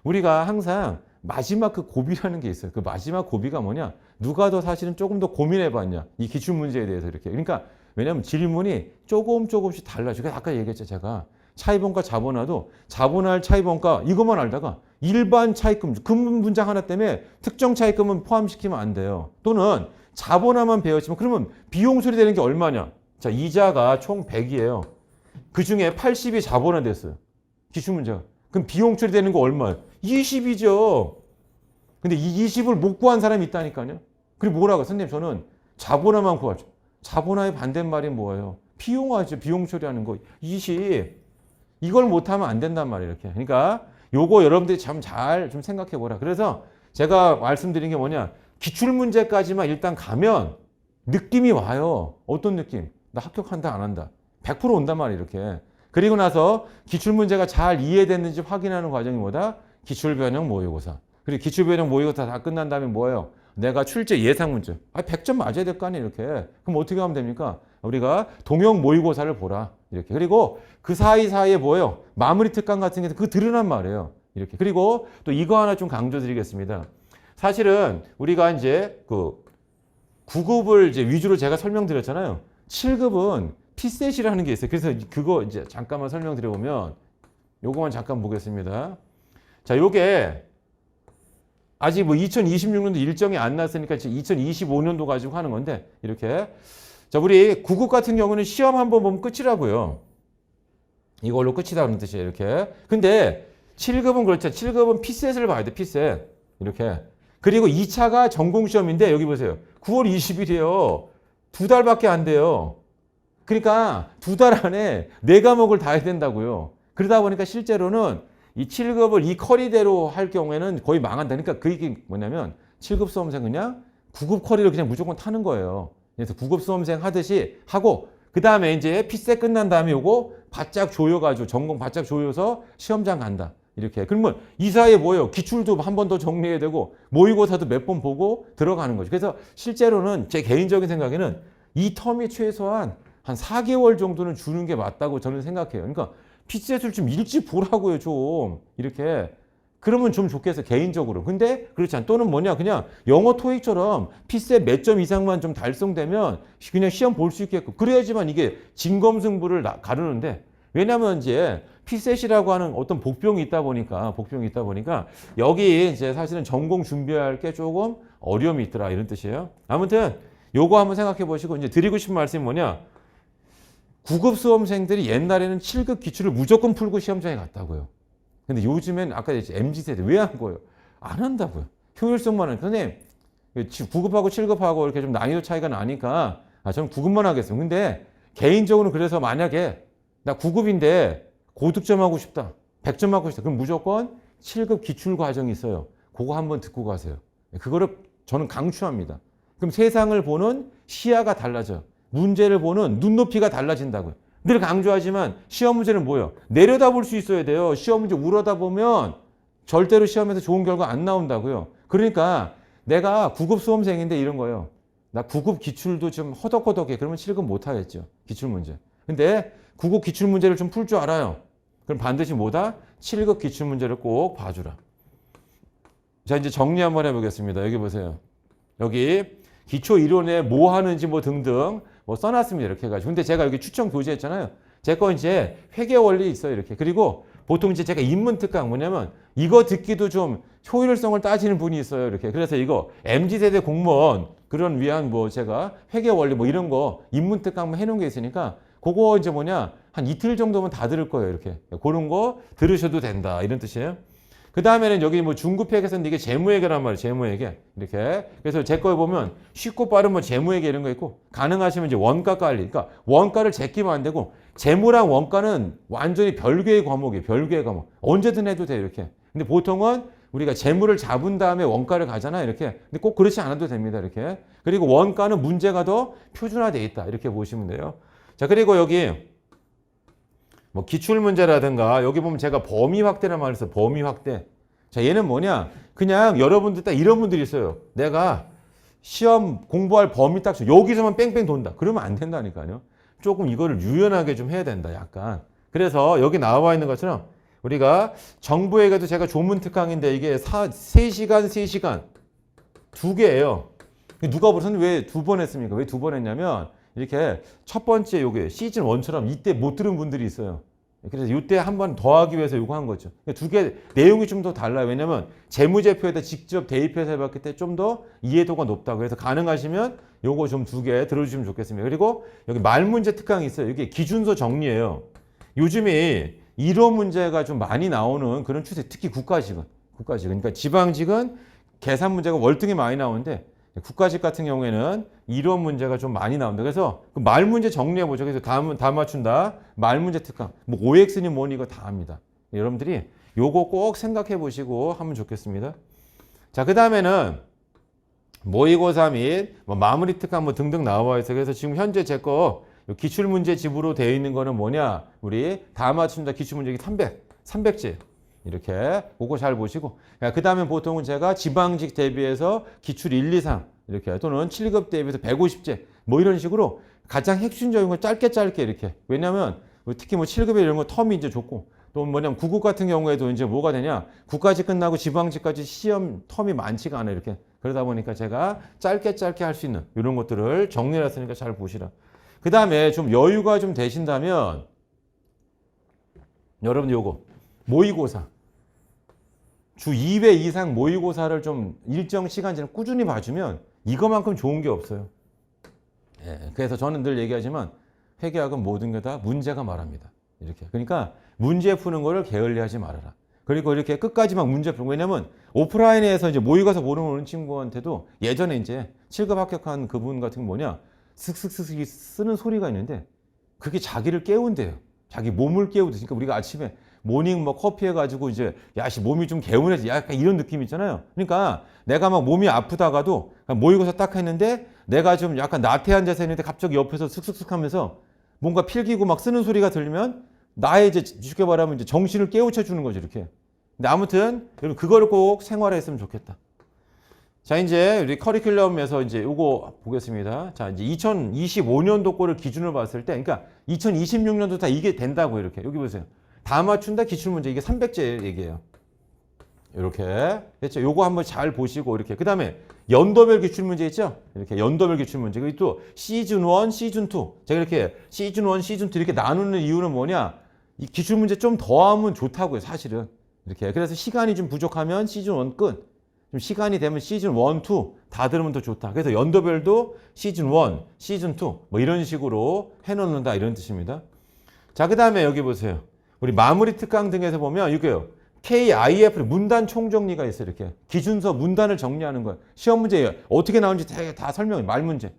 우리가 항상 마지막 그 고비라는 게 있어요. 그 마지막 고비가 뭐냐? 누가 더 사실은 조금 더 고민해봤냐? 이 기출문제에 대해서 이렇게. 그러니까 왜냐하면 질문이 조금씩 달라지고 아까 얘기했죠. 제가 차이범과 자본화도 자본화할 차이범과 이것만 알다가 일반 차입금, 금분 분장 하나 때문에 특정 차입금은 포함시키면 안 돼요. 또는 자본화만 배웠지만 그러면 비용 처리되는 게 얼마냐? 자, 이자가 총 100이에요. 그 중에 80이 자본화 됐어요. 기출문제가. 그럼 비용 처리되는 거 얼마예요? 20이죠. 근데 이 20을 못 구한 사람이 있다니까요. 그리고 뭐라고? 선생님 저는 자본화만 구하죠. 자본화의 반대말이 뭐예요? 비용화죠. 비용 처리하는 거. 20. 이걸 못하면 안 된단 말이에요. 이렇게. 그러니까 요거 여러분들이 참 잘 좀 생각해 보라. 그래서 제가 말씀드린 게 뭐냐. 기출문제까지만 일단 가면 느낌이 와요. 어떤 느낌? 나 합격한다 안 한다. 100% 온단 말이에요. 이렇게. 그리고 나서 기출문제가 잘 이해됐는지 확인하는 과정이 뭐다? 기출변형 모의고사. 그리고 기출변형 모의고사 다 끝난 다음에 뭐예요? 내가 출제 예상 문제. 100점 맞아야 될 거 아니에요. 이렇게. 그럼 어떻게 하면 됩니까? 우리가 동형 모의고사를 보라. 이렇게. 그리고 그 사이사이에 뭐예요? 마무리 특강 같은 게 그거 들으란 말이에요. 이렇게. 그리고 또 이거 하나 좀 강조드리겠습니다. 사실은 우리가 이제 그 9급을 이제 위주로 제가 설명드렸잖아요. 7급은 P셋이라는 게 있어요. 그래서 그거 이제 잠깐만 설명드려보면 요거만 잠깐 보겠습니다. 자, 요게 아직 2026년도 일정이 안 났으니까 2025년도 가지고 하는 건데 이렇게 자, 우리 9급 같은 경우는 시험 한번 보면 끝이라고요. 이걸로 끝이다 그런 뜻이에요. 이렇게. 근데 7급은 그렇죠. 7급은 피셋을 봐야 돼. 피셋. 이렇게. 그리고 2차가 전공시험인데 여기 보세요. 9월 20일이에요. 2달밖에 안 돼요. 그러니까 2달 안에 4과목을 다 해야 된다고요. 그러다 보니까 실제로는 이 7급을 이 커리대로 할 경우에는 거의 망한다. 그러니까 그 얘기 뭐냐면 7급 수험생 그냥 9급 커리를 그냥 무조건 타는 거예요. 그래서 9급 수험생 하듯이 하고 그 다음에 이제 피셋 끝난 다음에 요거 바짝 조여가지고 전공 바짝 조여서 시험장 간다. 이렇게. 그러면 이 사이에 뭐예요? 기출도 한 번 더 정리해야 되고 모의고사도 몇 번 보고 들어가는 거죠. 그래서 실제로는 제 개인적인 생각에는 이 텀이 최소한 한 4개월 정도는 주는 게 맞다고 저는 생각해요. 그러니까 피셋을 좀 일찍 보라고요, 좀. 이렇게. 그러면 좀 좋겠어요, 개인적으로. 근데 그렇지 않아. 또는 뭐냐, 그냥 영어 토익처럼 피셋 몇 점 이상만 좀 달성되면 그냥 시험 볼 수 있게끔. 그래야지만 이게 진검승부를 가르는데, 왜냐면 이제 피셋이라고 하는 어떤 복병이 있다 보니까 여기 이제 사실은 전공 준비할 게 조금 어려움이 있더라, 이런 뜻이에요. 아무튼 요거 한번 생각해 보시고, 이제 드리고 싶은 말씀이 뭐냐. 9급 수험생들이 옛날에는 7급 기출을 무조건 풀고 시험장에 갔다고요. 근데 요즘엔 아까 얘기했지 MZ세대 왜 한 거예요? 안 한다고요. 효율성만은. 선생님 9급하고 7급하고 이렇게 좀 난이도 차이가 나니까 저는 9급만 하겠어요. 근데 개인적으로 그래서 만약에 나 9급인데 고득점 하고 싶다. 100점 하고 싶다. 그럼 무조건 7급 기출 과정이 있어요. 그거 한번 듣고 가세요. 그거를 저는 강추합니다. 그럼 세상을 보는 시야가 달라져요. 문제를 보는 눈높이가 달라진다고요. 늘 강조하지만 시험 문제는 뭐예요? 내려다볼 수 있어야 돼요. 시험 문제 우러다 보면 절대로 시험에서 좋은 결과 안 나온다고요. 그러니까 내가 9급 수험생인데 이런 거예요. 나 9급 기출도 좀 허덕허덕해. 그러면 7급 못 하겠죠. 기출 문제. 근데 9급 기출 문제를 좀 풀 줄 알아요. 그럼 반드시 뭐다? 7급 기출 문제를 꼭 봐주라. 자, 이제 정리 한번 해보겠습니다. 여기 보세요. 여기 기초 이론에 뭐 하는지 뭐 등등 뭐 써놨습니다. 이렇게 해가지고. 근데 제가 여기 추천 교재 했잖아요. 제 거 이제 회계 원리 있어요. 이렇게. 그리고 보통 이제 제가 인문 특강 뭐냐면 이거 듣기도 좀 효율성을 따지는 분이 있어요. 이렇게. 그래서 이거 MZ세대 공무원 그런 위한 뭐 제가 회계 원리 뭐 이런 거 인문 특강 해놓은 게 있으니까 그거 이제 뭐냐 한 이틀 정도면 다 들을 거예요. 이렇게. 그런 거 들으셔도 된다. 이런 뜻이에요. 그 다음에는 여기 뭐 중급회계에서는 이게 재무회계란 말이에요. 재무회계. 이렇게. 그래서 제 거에 보면 쉽고 빠른 뭐 재무회계 이런 거 있고 가능하시면 이제 원가 관리. 그러니까 원가를 제끼면 안 되고 재무랑 원가는 완전히 별개의 과목이에요. 별개의 과목. 언제든 해도 돼요. 이렇게. 근데 보통은 우리가 재무를 잡은 다음에 원가를 가잖아요. 이렇게. 근데 꼭 그렇지 않아도 됩니다. 이렇게. 그리고 원가는 문제가 더 표준화되어 있다. 이렇게 보시면 돼요. 자, 그리고 여기 뭐 기출문제라든가 여기 보면 제가 범위 확대란 말을 써요. 범위 확대. 자, 얘는 뭐냐? 그냥 여러분들 딱 이런 분들이 있어요. 내가 시험 공부할 범위 딱 여기서만 뺑뺑 돈다. 그러면 안 된다니까요. 조금 이거를 유연하게 좀 해야 된다. 약간. 그래서 여기 나와 있는 것처럼 우리가 정부에게도 제가 조문 특강인데 이게 3시간, 3시간 두 개예요. 누가 보면 왜 두 번 했습니까? 왜 두 번 했냐면 이렇게 첫 번째 요게 시즌 1처럼 이때 못 들은 분들이 있어요. 그래서 이때 한 번 더 하기 위해서 요거 한 거죠. 두 개 내용이 좀 더 달라요. 왜냐면 재무제표에다 직접 대입해서 해봤기 때문에 좀 더 이해도가 높다고 해서 가능하시면 요거 좀 두 개 들어주시면 좋겠습니다. 그리고 여기 말문제 특강이 있어요. 이게 기준서 정리예요. 요즘에 이론 문제가 좀 많이 나오는 그런 추세, 특히 국가직은. 그러니까 지방직은 계산 문제가 월등히 많이 나오는데 국가직 같은 경우에는 이론 문제가 좀 많이 나온다. 그래서 그 말 문제 정리해 보죠. 그래서 다음은 다 맞춘다. 말 문제 특강. 뭐 OX니 뭐니 이거 다 합니다. 여러분들이 요거 꼭 생각해 보시고 하면 좋겠습니다. 자, 그다음에는 모의고사 및 뭐 마무리 특강 뭐 등등 나와 있어요. 그래서 지금 현재 제 거 기출 문제 집으로 되어 있는 거는 뭐냐? 우리 다 맞춘다 기출 문제 300제. 이렇게 그거 잘 보시고 그 다음에 보통은 제가 지방직 대비해서 기출 1, 2, 3 이렇게 또는 7급 대비해서 150제 뭐 이런 식으로 가장 핵심적인 걸 짧게 이렇게 왜냐하면 특히 뭐 7급에 이런 거 텀이 이제 좋고 또 뭐냐면 9급 같은 경우에도 이제 뭐가 되냐 국가직 끝나고 지방직까지 시험 텀이 많지가 않아요. 이렇게 그러다 보니까 제가 짧게 할 수 있는 이런 것들을 정리해놨으니까 잘 보시라. 그 다음에 좀 여유가 좀 되신다면 여러분 요거 모의고사. 주 2회 이상 모의고사를 좀 일정 시간 지나 꾸준히 봐주면 이거만큼 좋은 게 없어요. 예, 그래서 저는 늘 얘기하지만 회계학은 모든 게 다 문제가 말합니다. 이렇게. 그러니까 문제 푸는 거를 게을리하지 말아라. 그리고 이렇게 끝까지 막 문제 풀고, 왜냐면 오프라인에서 이제 모의 가서 모르는 친구한테도 예전에 이제 7급 합격한 그분 같은 게 뭐냐, 슥슥슥슥 쓰는 소리가 있는데 그게 자기를 깨운대요. 자기 몸을 깨우듯이. 그러니까 우리가 아침에 모닝 뭐 커피 해가지고 이제 야씨 몸이 좀 개운해지, 약간 이런 느낌 있잖아요. 그러니까 내가 막 몸이 아프다가도 모의고사 딱 했는데 내가 좀 약간 나태한 자세 있는데 갑자기 옆에서 슥슥슥 하면서 뭔가 필기고 막 쓰는 소리가 들리면 나의 이제 쉽게 말하면 이제 정신을 깨우쳐 주는 거죠, 이렇게. 근데 아무튼 여러분 그거를 꼭 생활에 했으면 좋겠다. 자, 이제 우리 커리큘럼에서 이제 요거 보겠습니다. 자, 이제 2025년도 거를 기준으로 봤을 때, 그러니까 2026년도 다 이게 된다고, 이렇게. 여기 보세요. 다 맞춘다 기출문제, 이게 300제 얘기예요. 이렇게 됐죠. 요거 한번 잘 보시고, 이렇게. 그 다음에 연도별 기출문제 있죠. 이렇게 연도별 기출문제. 그리고 또 시즌 1, 시즌 2. 제가 이렇게 시즌 1, 시즌 2 이렇게 나누는 이유는 뭐냐? 이 기출문제 좀 더 하면 좋다고요, 사실은. 이렇게. 그래서 시간이 좀 부족하면 시즌 1 끝. 좀 시간이 되면 시즌 1, 2 다 들으면 더 좋다. 그래서 연도별도 시즌 1, 시즌 2 뭐 이런 식으로 해놓는다, 이런 뜻입니다. 자, 그 다음에 여기 보세요. 우리 마무리 특강 등에서 보면 이게요. KIF 문단 총정리가 있어요. 이렇게 기준서 문단을 정리하는 거예요. 시험 문제 어떻게 나오는지 되게 다 설명해. 말 문제.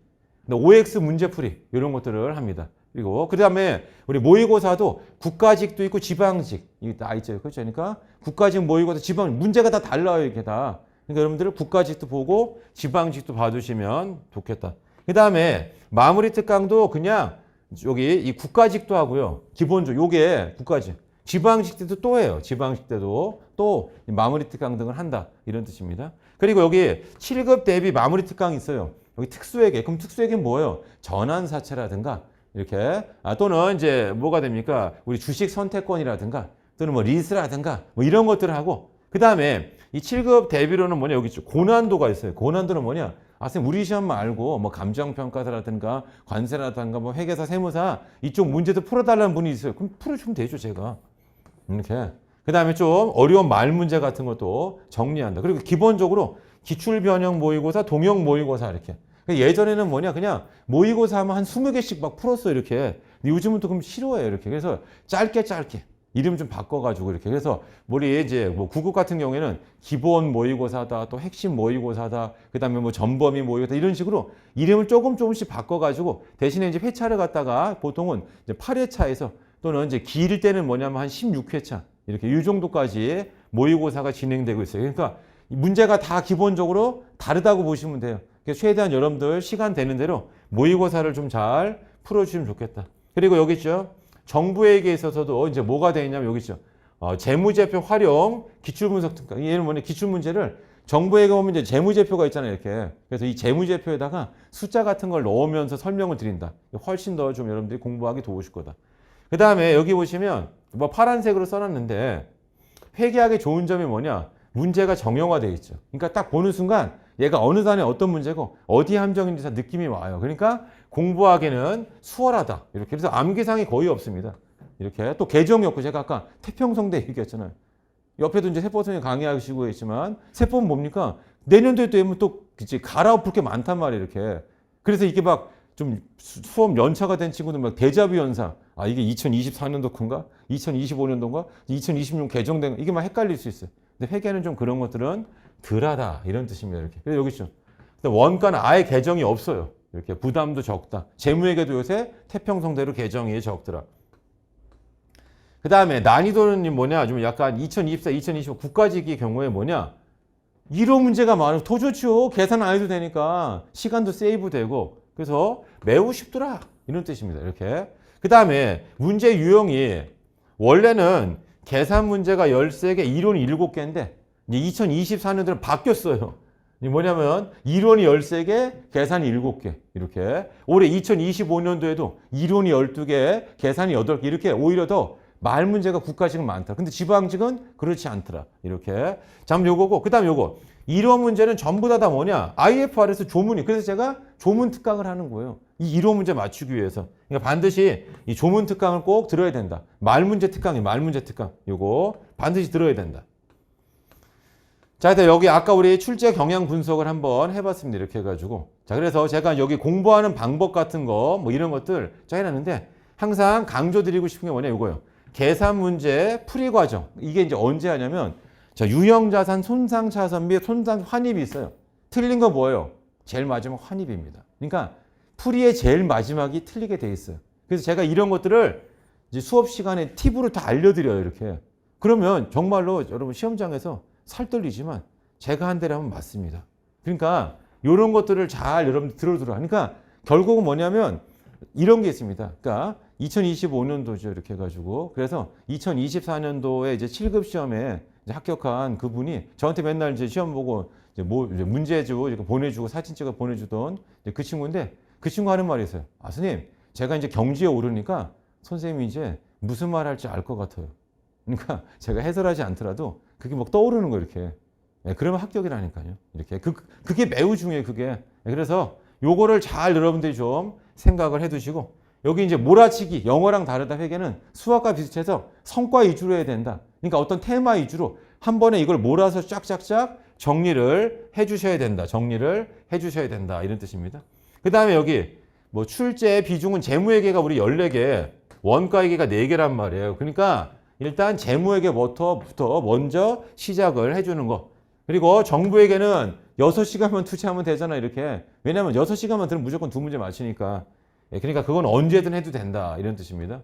OX 문제풀이 이런 것들을 합니다. 그리고 그 다음에 우리 모의고사도 국가직도 있고 지방직 이게 다 있죠. 그렇죠? 그러니까 국가직 모의고사 지방 문제가 다 달라요. 이렇게 다. 그러니까 여러분들 국가직도 보고 지방직도 봐두시면 좋겠다. 그 다음에 마무리 특강도 그냥 여기 이 국가직도 하고요. 기본적으로 요게 국가직. 지방직 때도 또 해요. 지방직 때도 또 마무리 특강 등을 한다. 이런 뜻입니다. 그리고 여기 7급 대비 마무리 특강이 있어요. 여기 특수회계. 그럼 특수회계는 뭐예요? 전환사채라든가 이렇게 또는 이제 뭐가 됩니까? 우리 주식 선택권이라든가 또는 뭐 리스라든가 뭐 이런 것들을 하고 그 다음에 이 7급 대비로는 뭐냐? 여기 고난도가 있어요. 고난도는 뭐냐? 선생님 우리 시험 말고 뭐 감정평가사라든가 관세라든가 뭐 회계사 세무사 이쪽 문제도 풀어달라는 분이 있어요. 그럼 풀어주면 되죠, 제가. 이렇게. 그 다음에 좀 어려운 말 문제 같은 것도 정리한다. 그리고 기본적으로 기출변형 모의고사, 동형 모의고사 이렇게. 예전에는 뭐냐, 그냥 모의고사 하면 한 20개씩 막 풀었어, 이렇게. 근데 요즘은 또 그럼 싫어해요, 이렇게. 그래서 짧게 이름 좀 바꿔가지고 이렇게. 그래서 우리 이제 뭐 9급 같은 경우에는 기본 모의고사다, 또 핵심 모의고사다, 그 다음에 뭐 전범위 모의고사 이런 식으로 이름을 조금씩 바꿔가지고 대신에 이제 회차를 갖다가 보통은 이제 8회차에서 또는 이제 길 때는 뭐냐면 한 16회차 이렇게 이 정도까지 모의고사가 진행되고 있어요. 그러니까 문제가 다 기본적으로 다르다고 보시면 돼요. 그래서 최대한 여러분들 시간 되는 대로 모의고사를 좀 잘 풀어주시면 좋겠다. 그리고 여기 있죠. 정부에게 있어서도 이제 뭐가 되어 있냐면 여기 있죠. 재무제표 활용 기출분석 특강. 얘는 뭐냐, 기출문제를 정부에게 오면 이제 재무제표가 있잖아요, 이렇게. 그래서 이 재무제표에다가 숫자 같은 걸 넣으면서 설명을 드린다. 훨씬 더 좀 여러분들이 공부하기 도우실 거다. 그 다음에 여기 보시면 뭐 파란색으로 써놨는데 회계학의 좋은 점이 뭐냐? 문제가 정형화되어 있죠. 그러니까 딱 보는 순간 얘가 어느 단에 어떤 문제고 어디 함정인지 다 느낌이 와요. 그러니까 공부하기는 수월하다. 이렇게. 그래서 암기상이 거의 없습니다. 이렇게. 또 개정이 없고 제가 아까 태평성대 얘기했잖아요. 옆에도 이제 세법 선생님 강의하시고 있지만 세법은 뭡니까? 내년도에 되면 또 이제 갈아엎을 게 많단 말이에요. 이렇게. 그래서 이게 막 좀 수업 연차가 된 친구들 막 데자뷰 현상. 이게 2024년도 건가? 2025년도인가? 2026년 개정된 이게 막 헷갈릴 수 있어요. 근데 회계는 좀 그런 것들은 덜하다 이런 뜻입니다. 이렇게. 그래서 여기 있죠. 원가는 아예 개정이 없어요. 이렇게 부담도 적다. 재무회계도 요새 태평성대로 개정이 적더라. 그 다음에 난이도는 뭐냐? 좀 약간 2024, 2025 국가직의 경우에 뭐냐? 이로 문제가 많아요. 더 좋죠. 계산 안 해도 되니까 시간도 세이브 되고 그래서 매우 쉽더라 이런 뜻입니다. 이렇게. 그 다음에 문제 유형이 원래는 계산 문제가 13개, 이론이 7개인데 이제 2024년도는 바뀌었어요. 뭐냐면 이론이 13개, 계산이 7개 이렇게. 올해 2025년도에도 이론이 12개, 계산이 8개 이렇게 오히려 더 말 문제가 국가직은 많다. 근데 지방직은 그렇지 않더라. 이렇게. 참 요거고 그다음 요거. 이론 문제는 전부 다 뭐냐? IFRS 조문이. 그래서 제가 조문 특강을 하는 거예요. 이 이론 문제 맞추기 위해서. 그러니까 반드시 이 조문 특강을 꼭 들어야 된다. 말 문제 특강이 말 문제 특강. 요거 반드시 들어야 된다. 자, 일단 여기 아까 우리 출제 경향 분석을 한번 해봤습니다. 이렇게 해가지고. 자, 자, 그래서 제가 여기 공부하는 방법 같은 거, 뭐 이런 것들 짜해놨는데 항상 강조드리고 싶은 게 뭐냐, 이거예요. 계산 문제 풀이 과정. 이게 이제 언제 하냐면, 자, 유형자산 손상차선 및 손상 환입이 있어요. 틀린 거 뭐예요? 제일 마지막 환입입니다. 그러니까 풀이의 제일 마지막이 틀리게 돼 있어요. 그래서 제가 이런 것들을 이제 수업 시간에 팁으로 다 알려드려요, 이렇게. 그러면 정말로 여러분 시험장에서 살떨리지만 제가 한 대로 하면 맞습니다. 그러니까 이런 것들을 잘 여러분들 들어두라. 그러니까 결국은 뭐냐면 이런 게 있습니다. 그러니까 2025년도죠, 이렇게 해가지고. 그래서 2024년도에 이제 7급 시험에 이제 합격한 그분이 저한테 맨날 이제 시험 보고 이제 이제 문제주 이렇게 보내주고 사진 찍어 보내주던 그 친구인데 그 친구 하는 말이 있어요. 아, 선생님, 제가 이제 경지에 오르니까 선생님이 이제 무슨 말 할지 알 것 같아요. 그러니까 제가 해설하지 않더라도 그게 막 떠오르는 거 이렇게. 예, 그러면 합격이라니까요. 이렇게. 그게 매우 중요해요, 그게. 예, 그래서 요거를 잘 여러분들이 좀 생각을 해 두시고 여기 이제 몰아치기, 영어랑 다르다 회계는 수학과 비슷해서 성과 위주로 해야 된다. 그러니까 어떤 테마 위주로 한 번에 이걸 몰아서 쫙쫙쫙 정리를 해 주셔야 된다. 정리를 해 주셔야 된다. 이런 뜻입니다. 그 다음에 여기 뭐 출제 비중은 재무회계가 우리 14개, 원가회계가 4개란 말이에요. 그러니까 일단 재무회계부터 먼저 시작을 해주는 거. 그리고 정부회계는 6시간만 투자하면 되잖아, 이렇게. 왜냐면 6시간만 들으면 무조건 2문제 맞히니까. 그러니까 그건 언제든 해도 된다. 이런 뜻입니다.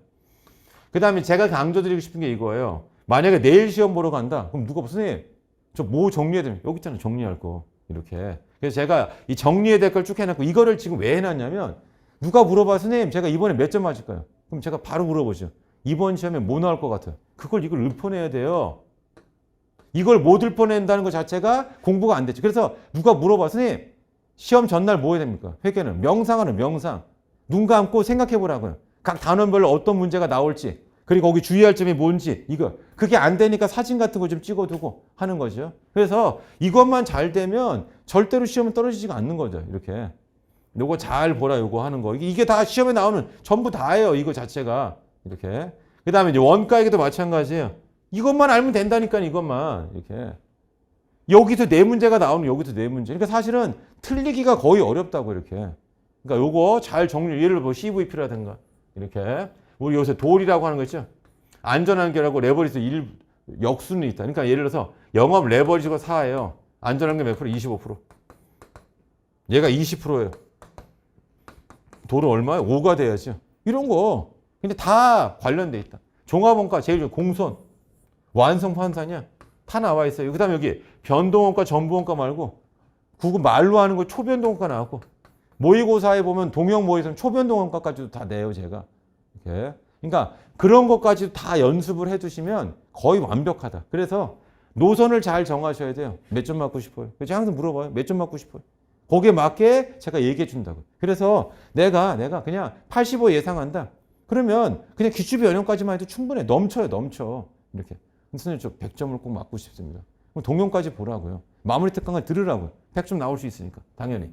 그 다음에 제가 강조드리고 싶은 게 이거예요. 만약에 내일 시험 보러 간다. 그럼 누가 선생님, 저 뭐 정리해야 되면 여기 있잖아, 정리할 거. 이렇게. 그래서 제가 이 정리해야 될 걸 쭉 해놨고 이거를 지금 왜 해놨냐면 누가 물어봐, 선생님, 제가 이번에 몇 점 맞을까요? 그럼 제가 바로 물어보죠. 이번 시험에 뭐 나올 것 같아요? 이걸 읊어내야 돼요. 이걸 못 읊어낸다는 것 자체가 공부가 안 됐죠. 그래서 누가 물어봐, 선생님, 시험 전날 뭐 해야 됩니까? 회계는 명상하는 명상. 눈 감고 생각해 보라고요. 각 단원별로 어떤 문제가 나올지, 그리고 거기 주의할 점이 뭔지, 이거. 그게 안 되니까 사진 같은 거 좀 찍어두고 하는 거죠. 그래서 이것만 잘 되면 절대로 시험은 떨어지지가 않는 거죠. 이렇게. 요거 잘 보라, 요거 하는 거. 이게 다 시험에 나오는 전부 다예요. 이거 자체가. 이렇게. 그 다음에 이제 원가액도 마찬가지예요. 이것만 알면 된다니까, 이것만. 이렇게. 여기서 4문제가 나오는 여기서 4문제. 그러니까 사실은 틀리기가 거의 어렵다고, 이렇게. 그러니까 요거 잘 정리, 예를 들어 뭐 CVP라든가. 이렇게. 우리 요새 돌이라고 하는 거 있죠? 안전한계라고 레버리지 역수는 있다. 그러니까 예를 들어서 영업 레버리지가 4예요. 안전한계 몇 프로? 25%. 얘가 20%예요. 돌은 얼마예요? 5가 돼야죠. 이런 거. 근데 다 관련돼 있다. 종합원가 제일 좋은 공손. 완성 판사냐? 다 나와 있어요. 그 다음에 여기 변동원가, 전부원가 말고 국어 말로 하는 거 초변동원가 나왔고 모의고사에 보면 동형 모의고사는 초변동원가까지도 다 내요, 제가. 이렇게. 그러니까 그런 것까지도 다 연습을 해두시면 거의 완벽하다. 그래서 노선을 잘 정하셔야 돼요. 몇 점 맞고 싶어요? 제가 항상 물어봐요. 몇 점 맞고 싶어요? 거기에 맞게 제가 얘기해 준다고. 그래서 내가 그냥 85 예상한다. 그러면 그냥 기출비 연형까지만 해도 충분해. 넘쳐요, 넘쳐. 이렇게. 선생님, 저 100점을 꼭 맞고 싶습니다. 그럼 동영까지 보라고요. 마무리 특강을 들으라고요. 100점 나올 수 있으니까. 당연히.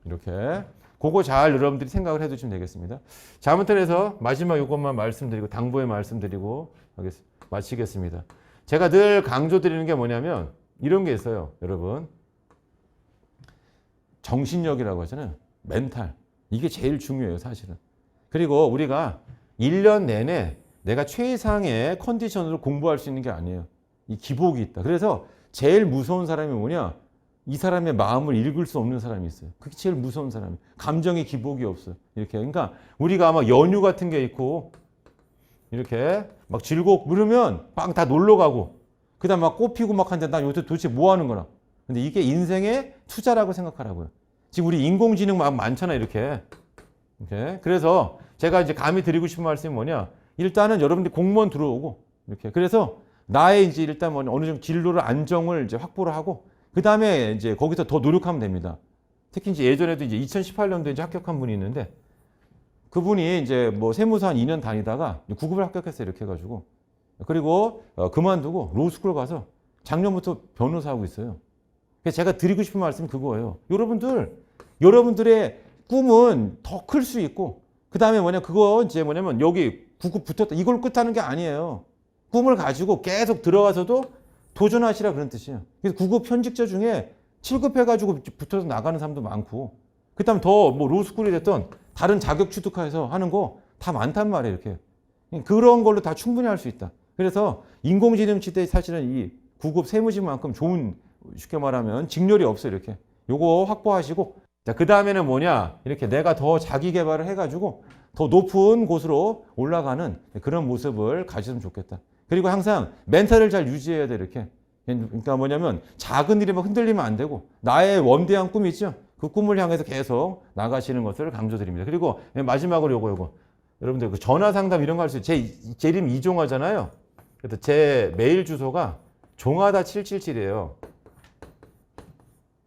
이렇게. 그거 잘 여러분들이 생각을 해두시면 되겠습니다. 자, 아무튼 해서 마지막 이것만 말씀드리고 당부에 말씀드리고 마치겠습니다. 제가 늘 강조드리는 게 뭐냐면 이런 게 있어요, 여러분. 정신력이라고 하잖아요. 멘탈. 이게 제일 중요해요, 사실은. 그리고 우리가 1년 내내 내가 최상의 컨디션으로 공부할 수 있는 게 아니에요. 이 기복이 있다. 그래서 제일 무서운 사람이 뭐냐? 이 사람의 마음을 읽을 수 없는 사람이 있어요. 그게 제일 무서운 사람이에요. 감정의 기복이 없어요. 이렇게. 그러니까 우리가 아마 연휴 같은 게 있고 이렇게 막 즐겁고 그러면 막 다 놀러 가고 그다음 막 꽃피고 막 하는데 나 요새 도대체 뭐 하는 거나. 근데 이게 인생의 투자라고 생각하라고요. 지금 우리 인공지능 막 많잖아요, 이렇게. 그래서 제가 이제 감히 드리고 싶은 말씀이 뭐냐? 일단은 여러분들이 공무원 들어오고 이렇게. 그래서 나의 이제 일단 뭐 어느 정도 진로를 안정을 이제 확보를 하고 그 다음에 이제 거기서 더 노력하면 됩니다. 특히 이제 예전에도 이제 2018년도에 이제 합격한 분이 있는데 그분이 이제 뭐 세무사 한 2년 다니다가 구급을 합격했어요, 이렇게 해가지고. 그리고 그만두고 로스쿨 가서 작년부터 변호사 하고 있어요. 그래서 제가 드리고 싶은 말씀이 그거예요. 여러분들의 꿈은 더 클 수 있고, 그 다음에 그거 이제 뭐냐면 여기 구급 붙었다. 이걸 끝하는 게 아니에요. 꿈을 가지고 계속 들어가서도 도전하시라 그런 뜻이에요. 그래서 구급 현직자 중에 7급 해가지고 붙어서 나가는 사람도 많고, 그다음 더 뭐 로스쿨이 됐던 다른 자격 취득해서 하는 거 다 많단 말이에요. 이렇게 그런 걸로 다 충분히 할 수 있다. 그래서 인공지능 시대에 사실은 이 9급 세무직만큼 좋은 쉽게 말하면 직렬이 없어요. 이렇게 요거 확보하시고 자, 그 다음에는 뭐냐 이렇게 내가 더 자기 개발을 해가지고 더 높은 곳으로 올라가는 그런 모습을 가졌으면 좋겠다. 그리고 항상 멘탈을 잘 유지해야 돼. 이렇게 그러니까 뭐냐면 작은 일이면 흔들리면 안 되고 나의 원대한 꿈이 있죠. 그 꿈을 향해서 계속 나가시는 것을 강조드립니다. 그리고 마지막으로 요거 여러분들 그 전화 상담 이런 거 할 수 있어요. 제 이름 이종화잖아요. 그래서 제 메일 주소가 종하다 777이에요.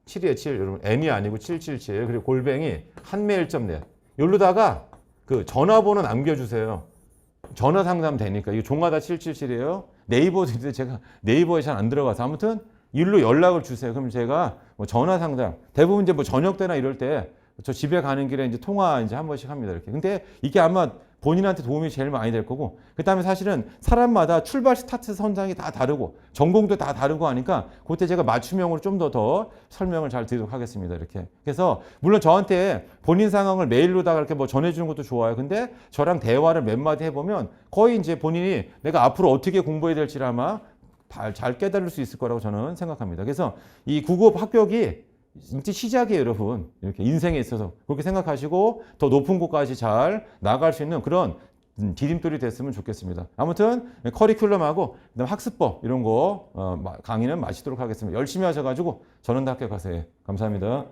7이에요, 7. 여러분, N이 아니고 777. 그리고 골뱅이 한메일.net. 여기로다가 그 전화번호 남겨주세요. 전화 상담 되니까. 이거 종하다 777이에요. 네이버도 있는데 제가 네이버에 잘 안 들어가서 아무튼 일로 연락을 주세요. 그럼 제가 뭐 전화 상담. 대부분 이제 뭐 저녁 때나 이럴 때 저 집에 가는 길에 이제 통화 이제 한 번씩 합니다. 이렇게. 근데 이게 아마 본인한테 도움이 제일 많이 될 거고, 그 다음에 사실은 사람마다 출발 스타트 선상이 다 다르고, 전공도 다 다르고 하니까, 그때 제가 맞춤형으로 좀 더 설명을 잘 드리도록 하겠습니다. 이렇게. 그래서, 물론 저한테 본인 상황을 메일로다가 이렇게 뭐 전해주는 것도 좋아요. 근데 저랑 대화를 몇 마디 해보면 거의 이제 본인이 내가 앞으로 어떻게 공부해야 될지를 아마 잘 깨달을 수 있을 거라고 저는 생각합니다. 그래서 이 9급 합격이 이제 시작이에요, 여러분. 이렇게 인생에 있어서 그렇게 생각하시고 더 높은 곳까지 잘 나갈 수 있는 그런 디딤돌이 됐으면 좋겠습니다. 아무튼 커리큘럼하고 그다음 학습법 이런 거 강의는 마치도록 하겠습니다. 열심히 하셔가지고 전원대 합격하세요. 감사합니다.